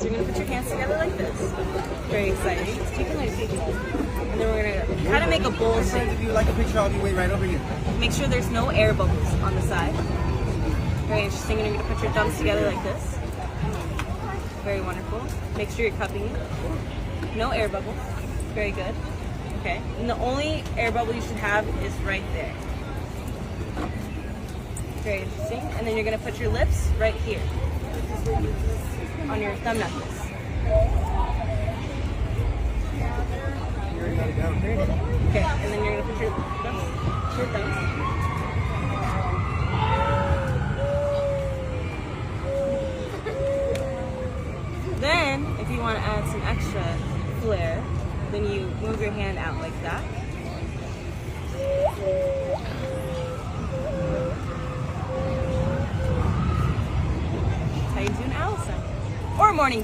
you're gonna put your hands together like this. Very exciting. You can like take it. And then we're gonna kind of make a bowl shape. If you like a picture, I'll be wait right over here. Make sure there's no air bubbles on the side. Very interesting. And you're gonna put your thumbs together like this. Very wonderful. Make sure you're cupping it. No air bubbles. Very good. Okay. And the only air bubble you should have is right there. Very interesting. And then you're gonna put your lips right here on your thumb knuckles. Okay, and then you're gonna put your thumbs. Then, if you want to add some extra flair, then you move your hand out like that. How you doing, Allison? Or morning.